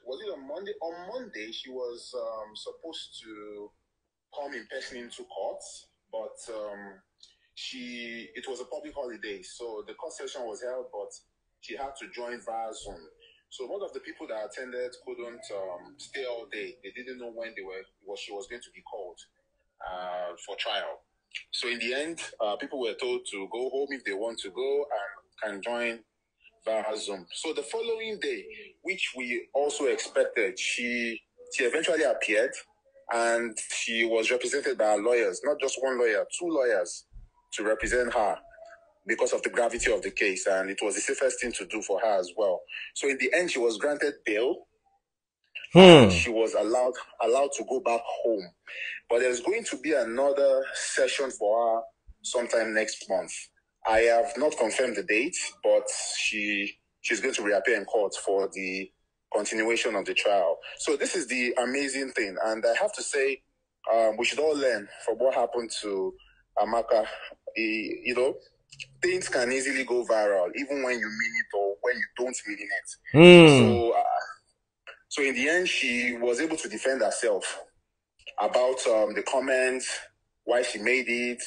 was it on Monday? On Monday, she was supposed to come in person into court, but it was a public holiday, so the court session was held, but she had to join via Zoom. So one of the people that attended couldn't stay all day. They didn't know when she was going to be called for trial. So in the end, people were told to go home if they want to go and can join via Zoom. So the following day, which we also expected, she eventually appeared, and she was represented by lawyers, not just one lawyer, two lawyers to represent her because of the gravity of the case, and it was the safest thing to do for her as well. So in the end, she was granted bail, and she was allowed to go back home. But there's going to be another session for her sometime next month. I have not confirmed the date, but she's going to reappear in court for the continuation of the trial. So this is the amazing thing, and I have to say, we should all learn from what happened to Amaka. Things can easily go viral, even when you mean it or when you don't mean it. So in the end, she was able to defend herself about the comments, why she made it,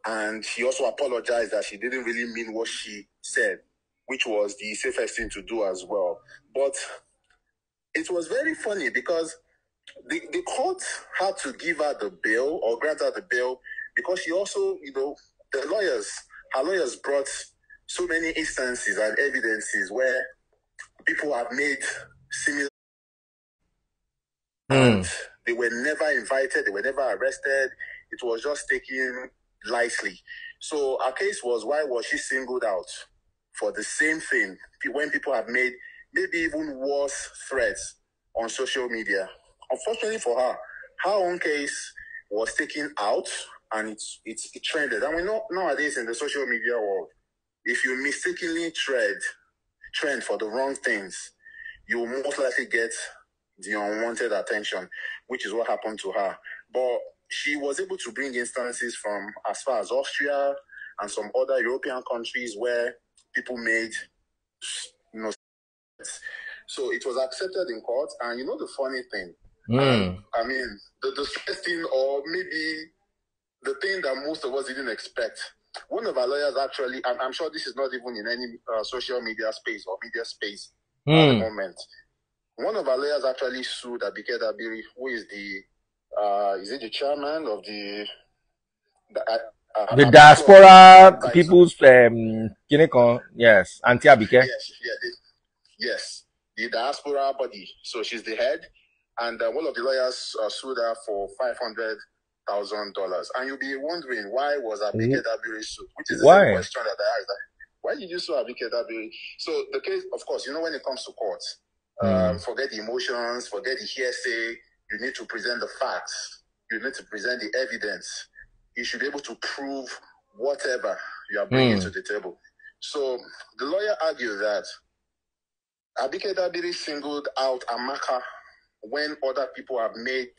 and she also apologized that she didn't really mean what she said, which was the safest thing to do as well. But it was very funny because the court had to give her the bail or grant her the bail because she also, her lawyers brought so many instances and evidences where people have made similar and they were never invited, they were never arrested. It was just taken lightly. So our case was, why was she singled out for the same thing when people have made maybe even worse threats on social media? Unfortunately for her, her own case was taken out and it trended. And we know nowadays in the social media world, if you mistakenly trend for the wrong things, you will most likely get the unwanted attention, which is what happened to her. But she was able to bring instances from as far as Austria and some other European countries where people made, so it was accepted in court. And the funny thing, I mean, the stress thing, or maybe the thing that most of us didn't expect, one of our lawyers actually, I'm sure this is not even in any social media space or media space at the moment, one of our lawyers actually sued Abike Dabiri, who is is it the chairman of the diaspora people's yes, Auntie Abike. Yes, the diaspora body. So she's the head, and one of the lawyers sued her for $500,000. And you'll be wondering, why was Abike Dabiri sued? Which is the same question that I asked. Why did you sue Abike Dabiri? So the case, of course, when it comes to court, forget the emotions, forget the hearsay. You need to present the facts. You need to present the evidence. You should be able to prove whatever you are bringing to the table. So the lawyer argued that Abike Dabiri singled out Amaka when other people have made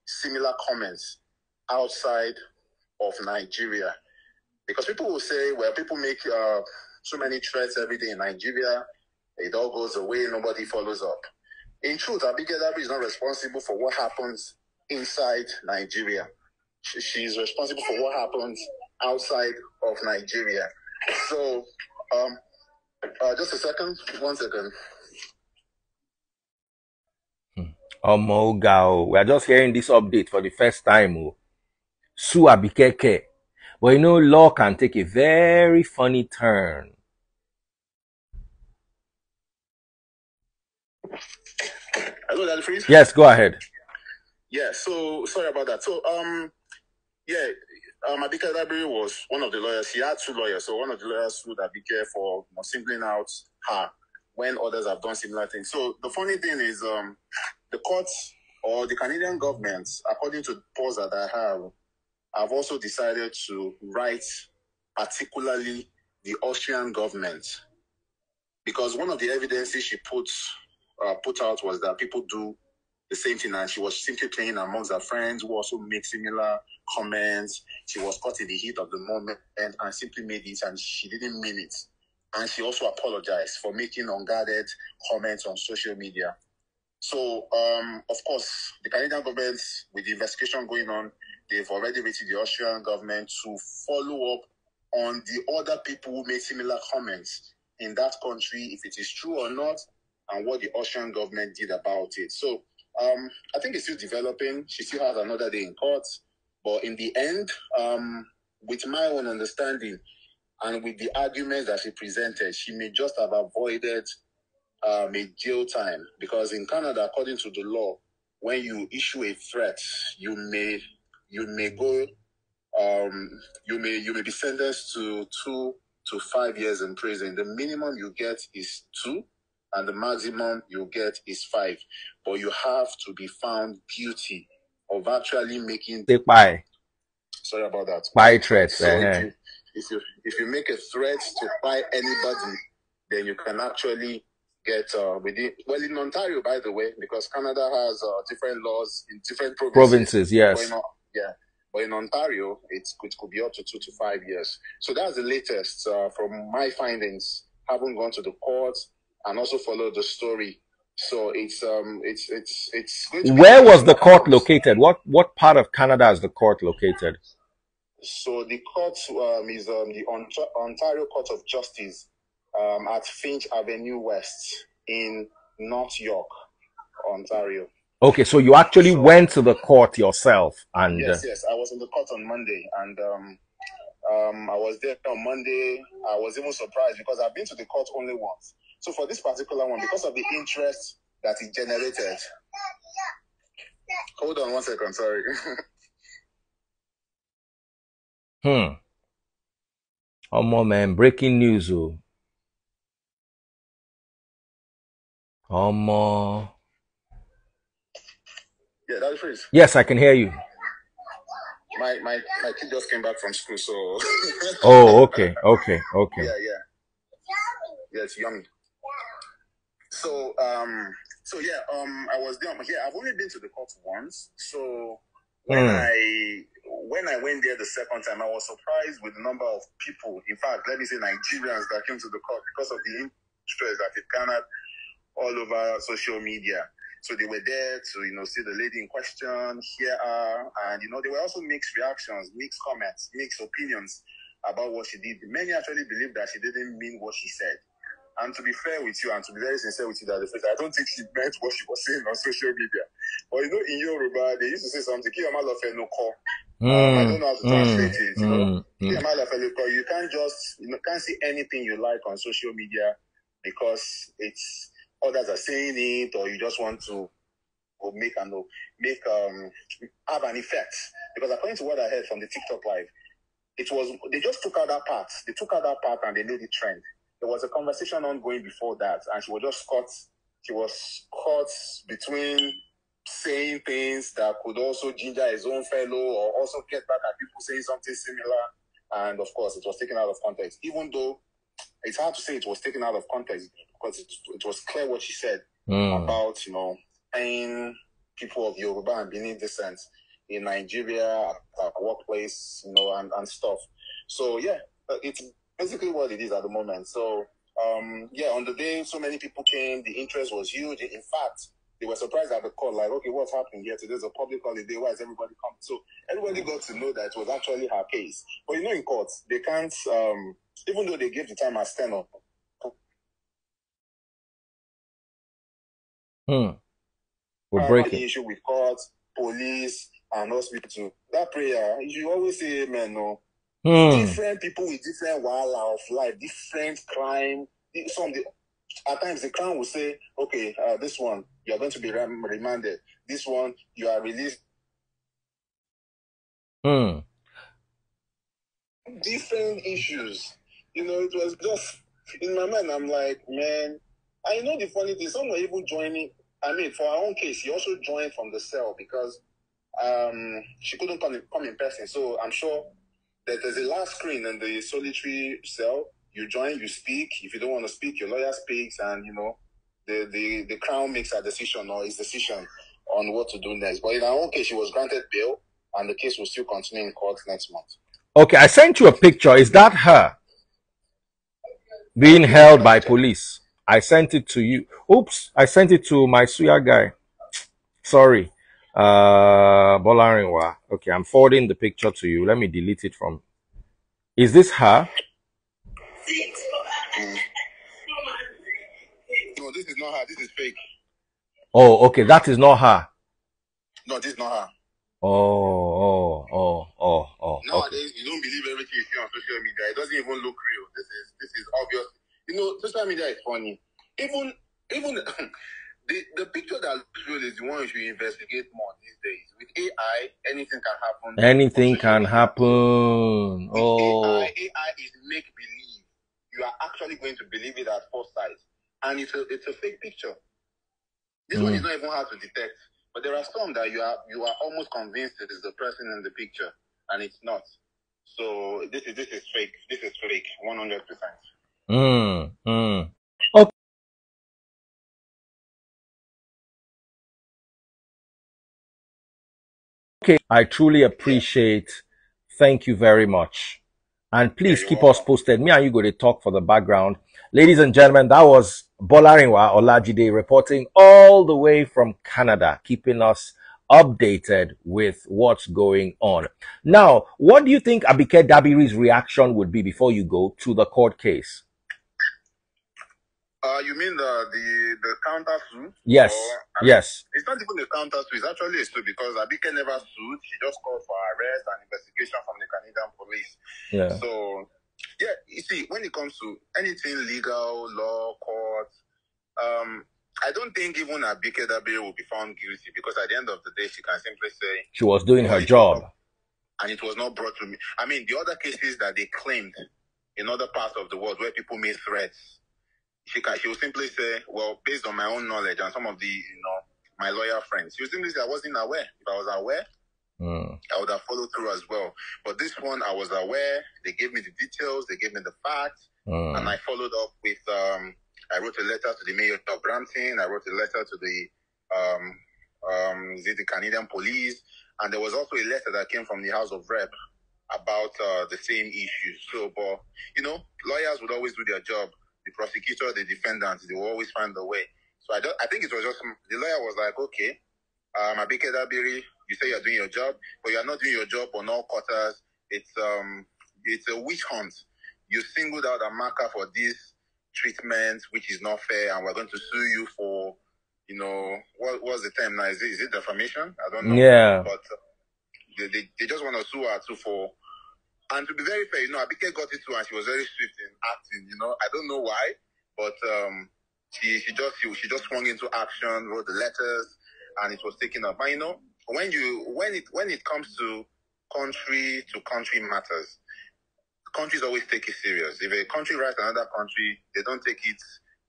similar comments outside of Nigeria. Because people will say, well, people make so many threats every day in Nigeria, it all goes away, nobody follows up. In truth, Abike Dabiri is not responsible for what happens inside Nigeria. She's responsible for what happens outside of Nigeria. So, just a second, 1 second. We are just hearing this update for the first time. Sue Abike. But law can take a very funny turn. Hello, Daddy Freeze? Yes, go ahead. Yeah, so sorry about that. So, Abike Dabiri was one of the lawyers. She had two lawyers. So one of the lawyers sued Abike for singling out her when others have done similar things. So the funny thing is, the courts or the Canadian government, according to the polls that I have also decided to write particularly the Austrian government, because one of the evidences she put out was that people do the same thing, and she was simply playing amongst her friends who also make similar comments. She was caught in the heat of the moment and simply made it, and she didn't mean it. And she also apologized for making unguarded comments on social media. So, of course, the Canadian government, with the investigation going on, they've already written the Austrian government to follow up on the other people who made similar comments in that country, if it is true or not, and what the Austrian government did about it. So, I think it's still developing. She still has another day in court. But in the end, with my own understanding and with the arguments that she presented, she may just have avoided a jail time, because in Canada, according to the law, when you issue a threat, you may go you may be sentenced to 2 to 5 years in prison. The minimum you get is 2, and the maximum you get is 5. But you have to be found guilty of actually making. Kpai. Sorry about that. Kpai threats. So if you make a threat to buy anybody, then you can actually get well, in Ontario, by the way, because Canada has different laws in different provinces. Yes. But in Ontario, it could be up to 2 to 5 years. So that's the latest from my findings. Haven't gone to the court and also followed the story. So it's going to Where was the court located? What part of Canada is the court located? So the court is the Ontario Court of Justice at Finch Avenue West in North York, Ontario. Okay, so you actually went to the court yourself, and yes, I was in the court on Monday, and I was there on Monday. I was even surprised because I've been to the court only once. So for this particular one, because of the interest that it generated. Hold on one second, sorry. Oh man, breaking news. Yeah, that's Freeze. Yes, I can hear you. My kid just came back from school, so. Oh, okay. Yeah, it's yummy. So yeah, I was there. Yeah, I've only been to the court once. So when I went there the second time, I was surprised with the number of people. In fact, let me say Nigerians that came to the court because of the interest that it garnered all over social media. So they were there to, see the lady in question, hear her, and, there were also mixed reactions, mixed comments, mixed opinions about what she did. Many actually believed that she didn't mean what she said. And to be fair with you, and to be very sincere with you, I don't think she meant what she was saying on social media. But, in Yoruba, they used to say something, I don't know how to translate it, You can't just, can't see anything you like on social media because it's others are saying it, or you just want to have an effect. Because according to what I heard from the TikTok live, they just took out that part. They took out that part and they made it trend. There was a conversation ongoing before that, and she was just caught. She was caught between saying things that could also ginger his own fellow, or also get back at people saying something similar. And of course, it was taken out of context. Even though it's hard to say it was taken out of context, because it was clear what she said about, paying people of Yoruba and Benin descent in Nigeria, at workplace, and stuff. So yeah, it's basically what it is at the moment. So yeah, on the day, so many people came. The interest was huge. In fact, they were surprised at the call. Like, okay, what's happening here? Today's a public holiday. Why is everybody coming? So everybody got to know that it was actually her case. But in court, they can't. Even though they gave the time as 10 up. We're breaking. Issue with court, police, and hospital. That prayer, you always say amen, no? Different people with different wahala of life, different crime. At times, the crown will say, okay, this one, you are going to be remanded. This one, you are released. Different issues. It was just, in my mind, I'm like, man, I know the funny thing, some were even joining. I mean, for our own case, she also joined from the cell because she couldn't come in person. So I'm sure that there's a last screen in the solitary cell. You join, you speak. If you don't want to speak, your lawyer speaks, and the crown makes a decision, or his decision on what to do next. But in our own case, she was granted bail, and the case will still continue in court next month. Okay, I sent you a picture. Is that her being held by police? I sent it to you. Oops, I sent it to my Suya guy. Sorry. Bolarinwa. Okay, I'm forwarding the picture to you. Let me delete it from. Is this her? No, this is not her. This is fake. Oh, okay. That is not her. No, this is not her. Oh. Nowadays, you don't believe everything you see on social media. It doesn't even look real. This is obvious. You know, social media is funny. Even the picture that looks real is the one you should investigate more these days. With AI, anything can happen. Anything can happen. Oh. AI is make believe. You are actually going to believe it at first sight, and it's a fake picture. This one is not even hard to detect. But there are some that you are almost convinced it is the person in the picture, and it's not. So this is fake. This is fake, 100%. Okay, I truly appreciate. Thank you very much. And please keep us posted. Me and you go to talk for the background. Ladies and gentlemen, that was Bolarinwa Olajide reporting all the way from Canada, keeping us updated with what's going on. Now, what do you think Abike Dabiri's reaction would be before you go to the court case? You mean the counter suit? Yes. Yes. It's not even a counter suit. It's actually a suit because Abike never sued. She just called for arrest and investigation from the Canadian police. Yeah. So, yeah, you see, when it comes to anything legal, law, court, I don't think even Abike Dabiri will be found guilty because at the end of the day, she can simply say she was doing her job. And it was not brought to me. I mean, the other cases that they claimed in other parts of the world where people made threats, she will simply say, well, based on my own knowledge and some of the, my lawyer friends, she will simply say, I wasn't aware. If I was aware, I would have followed through as well. But this one, I was aware. They gave me the details. They gave me the facts. And I followed up with, I wrote a letter to the mayor of Brampton. I wrote a letter to the Canadian police. And there was also a letter that came from the House of Rep about the same issue. So, but, lawyers would always do their job. The prosecutor, the defendant, they will always find a way. So I think it was just, the lawyer was like, okay, Abike Dabiri, you say you're doing your job, but you're not doing your job on all quarters. It's a witch hunt. You singled out Amaka for this treatment, which is not fair, and we're going to sue you for, what's the term now? Is it defamation? I don't know. Yeah. But they just want to sue her too for. And to be very fair, Abike got it too, and she was very swift in acting. I don't know why, but she just swung into action, wrote the letters, and it was taken up. But when it comes to country matters, countries always take it serious. If a country writes another country, they don't take it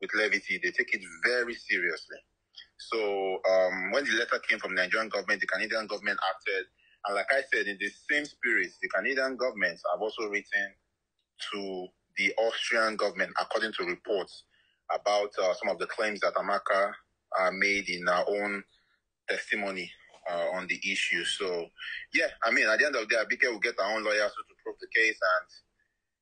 with levity; they take it very seriously. So when the letter came from the Nigerian government, the Canadian government acted. And like I said, in the same spirit, the Canadian government have also written to the Austrian government, according to reports, about some of the claims that Amaka made in her own testimony on the issue. So, yeah, I mean, at the end of the day, Abike will get her own lawyers to prove the case. And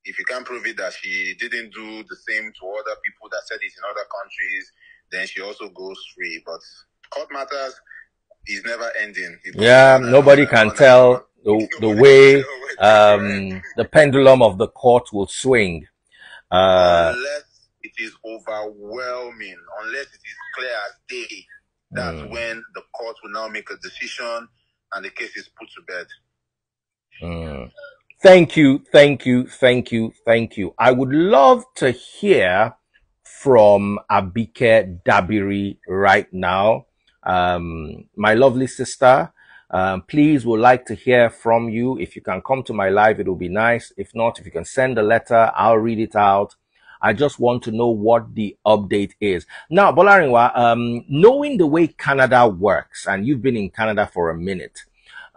if you can't prove it that she didn't do the same to other people that said it in other countries, then she also goes free. But court matters is never ending. Nobody can tell the way the pendulum of the court will swing. Unless it is overwhelming, unless it is clear as day, that's when the court will now make a decision and the case is put to bed. Thank you. I would love to hear from Abike Dabiri right now. My lovely sister, please would like to hear from you. If you can come to my live, it will be nice. If not, if you can send a letter, I'll read it out. I just want to know what the update is. Now, Bolarinwa, knowing the way Canada works, and you've been in Canada for a minute,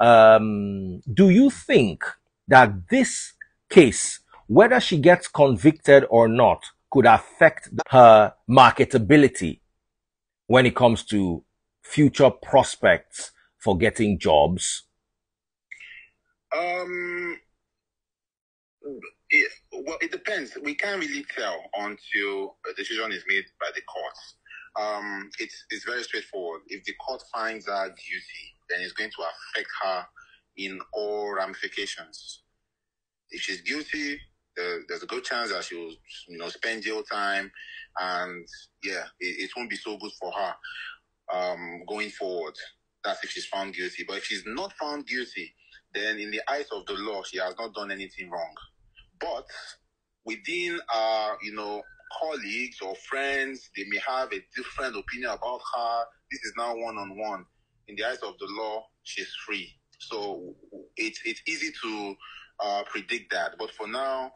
do you think that this case, whether she gets convicted or not, could affect her marketability when it comes to future prospects for getting jobs? Well, it depends. We can't really tell until a decision is made by the courts. It's very straightforward. If the court finds her guilty, then it's going to affect her in all ramifications. If she's guilty, there's a good chance that she'll, spend jail time, and it won't be so good for her going forward. That's if she's found guilty. But if she's not found guilty, then in the eyes of the law, she has not done anything wrong. But within our, colleagues or friends, they may have a different opinion about her. This is now one-on-one. In the eyes of the law, she's free. So it's easy to predict that. But for now,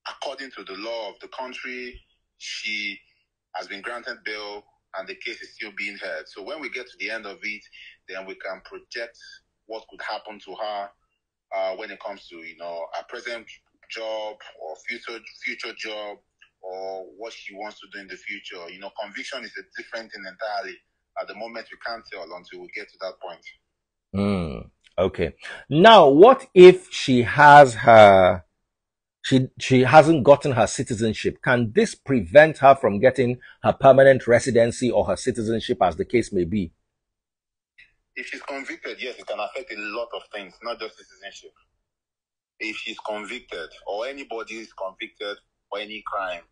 according to the law of the country, she has been granted bail and the case is still being heard. So when we get to the end of it, then we can project what could happen to her when it comes to, her present job or future job, or what she wants to do in the future. Conviction is a different thing entirely. At the moment, we can't tell until we get to that point. Okay. Now, what if she has her, she hasn't gotten her citizenship? Can this prevent her from getting her permanent residency or her citizenship, as the case may be? If she's convicted, yes, it can affect a lot of things, not just citizenship. If she's convicted, or anybody is convicted for any crime,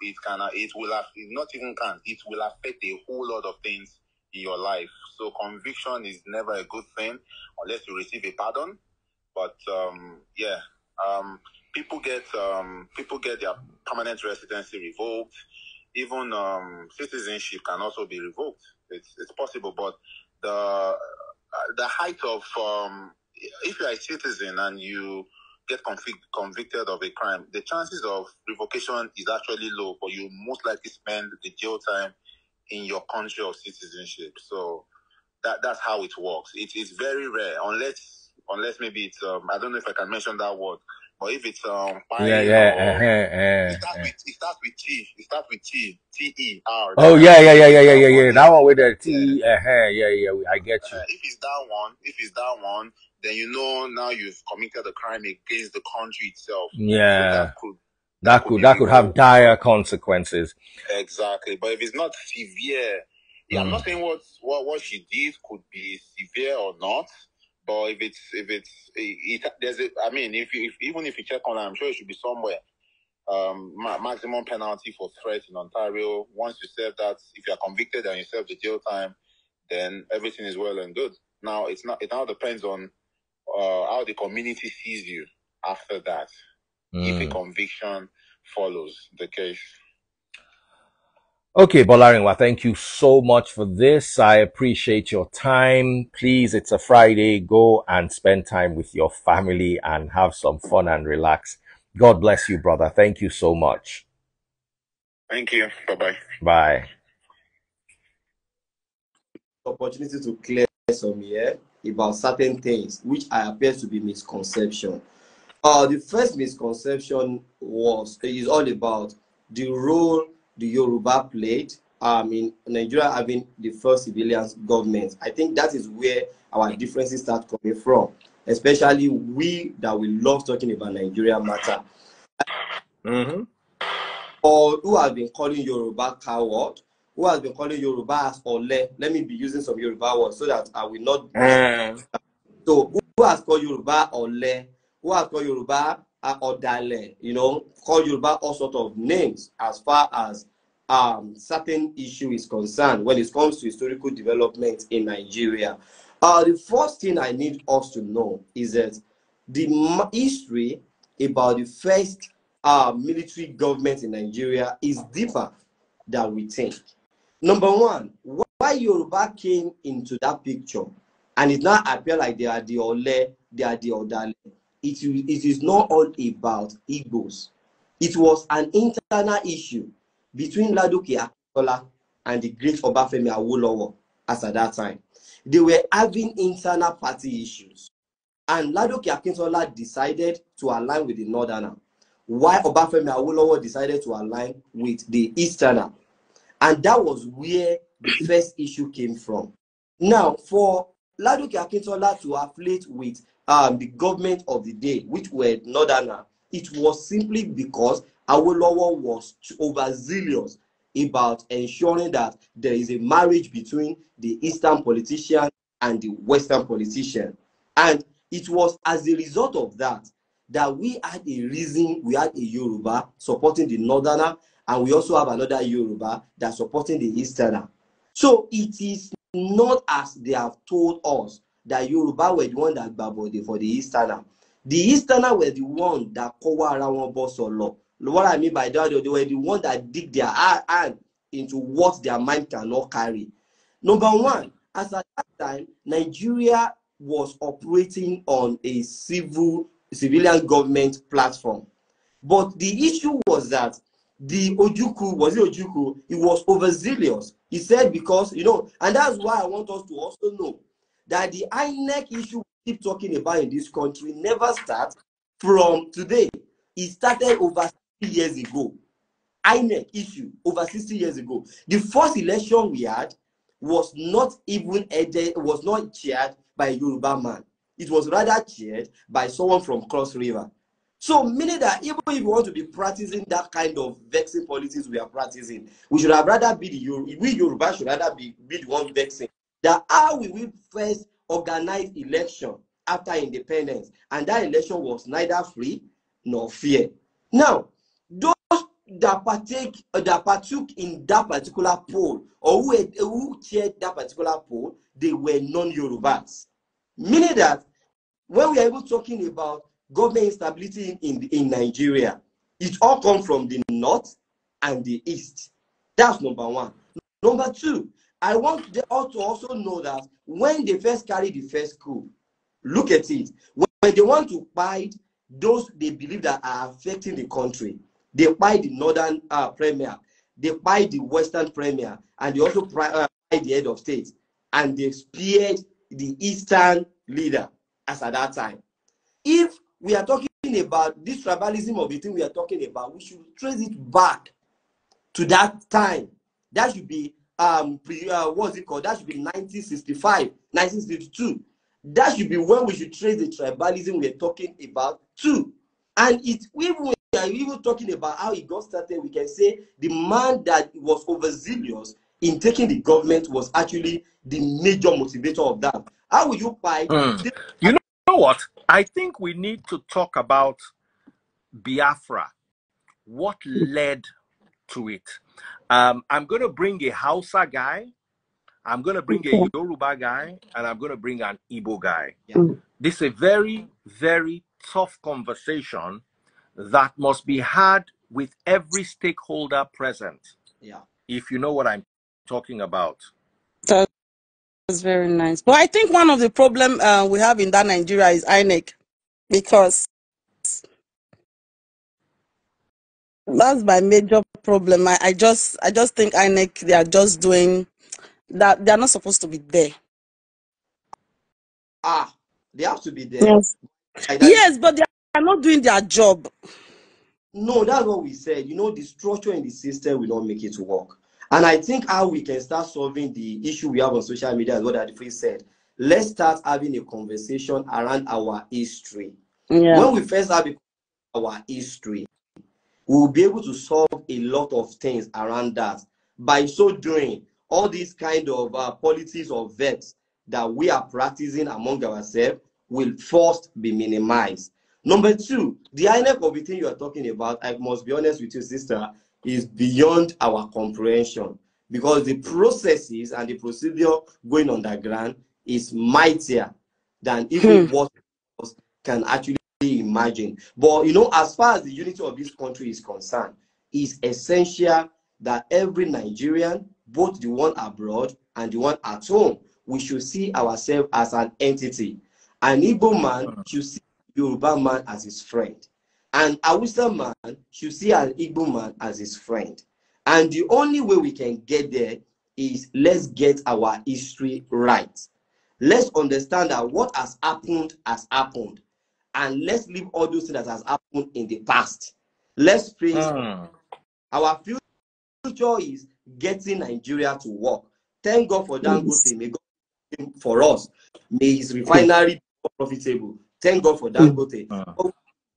it will affect a whole lot of things in your life. So conviction is never a good thing unless you receive a pardon. But people get their permanent residency revoked. Even citizenship can also be revoked. It's possible, but the height of if you are a citizen and you get convicted of a crime, the chances of revocation is actually low, but you most likely spend the jail time in your country of citizenship. So that's how it works. It's very rare, unless maybe it's I don't know if I can mention that word, but if it's it starts with T. It starts with T. T-E-R. Oh yeah. That one with the T. I get you. If it's that one, then now you've committed a crime against the country itself. Yeah. So that could have dire consequences. Exactly. But if it's not severe, I'm not saying what she did could be severe or not. But if you check on, I'm sure it should be somewhere. Maximum penalty for threat in Ontario. Once you serve that, if you are convicted and you serve the jail time, then everything is well and good. Now it now depends on how the community sees you after that. If a conviction follows the case. Okay, Bolarinwa, thank you so much for this. I appreciate your time. Please, it's a Friday. Go and spend time with your family and have some fun and relax. God bless you, brother. Thank you so much. Thank you. Bye-bye. Bye. Opportunity to clear some here about certain things which appears to be misconception. The first misconception is all about the role the Yoruba played in Nigeria having the first civilian government. I think that is where our differences start coming from, especially we love talking about Nigeria matter. Or who has been calling Yoruba coward, who has been calling Yoruba as Ole. Let me be using some Yoruba words so that I will not. So who has called Yoruba Ole? Who has called Yoruba Odale? Called Yoruba all sorts of names as far as certain issue is concerned when it comes to historical development in Nigeria. The first thing I need us to know is that the history about the first military government in Nigeria is deeper than we think. Number one, why Yoruba came into that picture and it now appear like they are the Ole, they are the Odale. It is not all about Igbos. It was an internal issue between Ladoke Akintola and the great Obafemi Awolowo as at that time. They were having internal party issues. And Ladoke Akintola decided to align with the Northerner, while Obafemi Awolowo decided to align with the Easterner. And that was where the first issue came from. Now, for Ladoke Akintola to affiliate with the government of the day, which were Northerner, it was simply because Awolowo was overzealous about ensuring that there is a marriage between the Eastern politician and the Western politician. And it was as a result of that that we had a reason, we had a Yoruba supporting the Northerner, and we also have another Yoruba that's supporting the Easterner. So it is not as they have told us that Yoruba were the one that babode for the Easterner. The Easterner were the one that cover around Bosolo. What I mean by that, they were the one that dig their hand into what their mind cannot carry. Number one, as at that time, Nigeria was operating on a civilian government platform. But the issue was that the Ojukwu, was it Ojukwu? He was overzealous. He said because, and that's why I want us to also know that the INEC issue we keep talking about in this country never starts from today. It started over 60 years ago. INEC issue over 60 years ago. The first election we had was not even was not chaired by a Yoruba man. It was rather chaired by someone from Cross River. So meaning that even if we want to be practicing that kind of vexing politics we are practicing, we should have rather be we Yoruba should rather be the one vexing. That how will we first organize election after independence? And that election was neither free nor fair. Now, those that partook in that particular poll, or who chaired that particular poll, they were non-Yorubas. Meaning that when we are even talking about government instability in Nigeria, it all comes from the north and the east. That's number one. Number two, I want them all to also know that when they first carry the first coup, look at it. When they want to fight those they believe that are affecting the country, they fight the northern premier, they fight the western premier, and they also fight the head of state, and they spared the eastern leader as at that time. If we are talking about this tribalism of the thing we are talking about, we should trace it back to that time. That should be what's it called? That should be 1965, 1962. That should be when we should trace the tribalism we are talking about too. And we are even talking about how it got started, we can say the man that was overzealous in taking the government was actually the major motivator of that. How will you fight? You know what? I think we need to talk about Biafra. What led to it? I'm going to bring a Hausa guy, I'm going to bring a Yoruba guy, and I'm going to bring an Igbo guy. Yeah. This is a very, very tough conversation that must be had with every stakeholder present. Yeah. If you know what I'm talking about. That's very nice. But I think one of the problem we have in that Nigeria is INEC, because that's my major problem. I just think INEC, they are just doing that. They are not supposed to be there. They have to be there. Yes, yes, but they are not doing their job. No, that's what we said. The structure in the system will not make it work. And I think how we can start solving the issue we have on social media is what Adifri said. Let's start having a conversation around our history. Yeah. When we first have our history, we will be able to solve a lot of things around that. By so doing, all these kind of politics of vex that we are practicing among ourselves will first be minimized. Number two, the INEC of the thing you are talking about, I must be honest with you, sister, is beyond our comprehension, because the processes and the procedure going underground is mightier than even what us can actually imagine. But as far as the unity of this country is concerned, it's essential that every Nigerian, both the one abroad and the one at home, we should see ourselves as an entity. An Igbo man should see Yoruba man as his friend, and Hausa man should see an Igbo man as his friend. And the only way we can get there is let's get our history right. Let's understand that what has happened, and let's leave all those things that has happened in the past. Let's face our future is getting Nigeria to work. Thank God for Dangote. May God for us. May his refinery be profitable. Thank God for Dangote.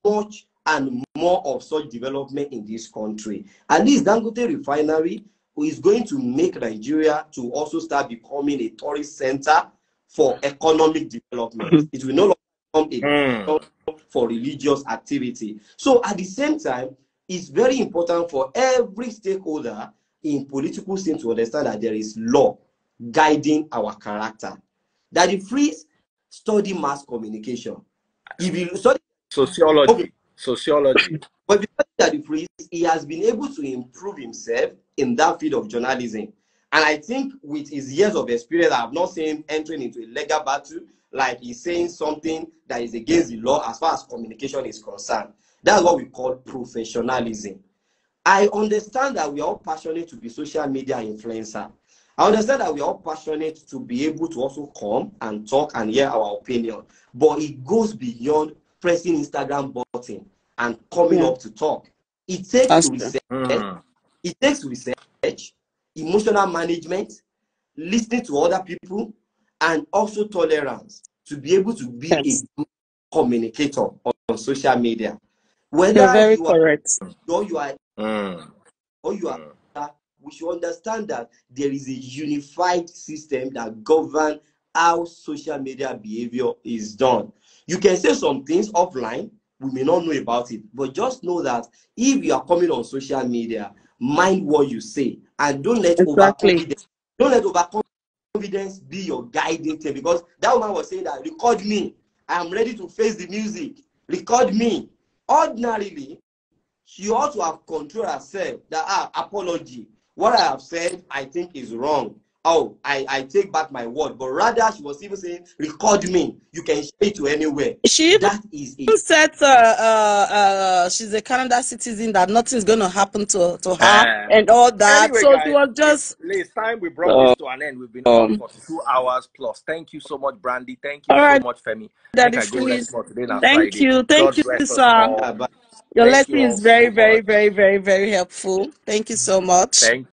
Much and more of such development in this country. And this Dangote refinery is going to make Nigeria to also start becoming a tourist center for economic development. It will no longer become a for religious activity. So at the same time, it's very important for every stakeholder in political scene to understand that there is law guiding our character. That the free study mass communication. If you study sociology, okay. sociology. But because that the priest, he has been able to improve himself in that field of journalism. And I think with his years of experience, I have not seen him entering into a legal battle, like he's saying something that is against the law as far as communication is concerned. That's what we call professionalism. I understand that we are all passionate to be social media influencer. I understand that we are all passionate to be able to also come and talk and hear our opinion. But it goes beyond pressing Instagram button and coming up to talk. It takes research. It takes research, emotional management, listening to other people, and also tolerance to be able to be a good communicator on social media. Whether you're very you are correct. or you are we should understand that there is a unified system that governs how social media behavior is done. You can say some things offline, we may not know about it, but just know that if you are coming on social media, mind what you say and don't let overconfidence be your guiding thing, because that woman was saying that record me, I am ready to face the music, record me. Ordinarily, she ought to have controlled herself that apology, what I have said I think is wrong. Oh, I take back my word. But rather she was even saying, record me, you can share it to anywhere. She even That is it. said she's a Canada citizen, that nothing's going to happen to her and all that. Anyway, so guys, she was just it's time we brought this to an end. We've been on for 2 hours plus. Thank you so much, Brandy. Thank you so much, Femi. Daddy, I go rest for today now. thank Friday. you, God bless us sir. all. Your Thank lesson you all is very, so very, much. very, very, very helpful. Thank you so much. Thank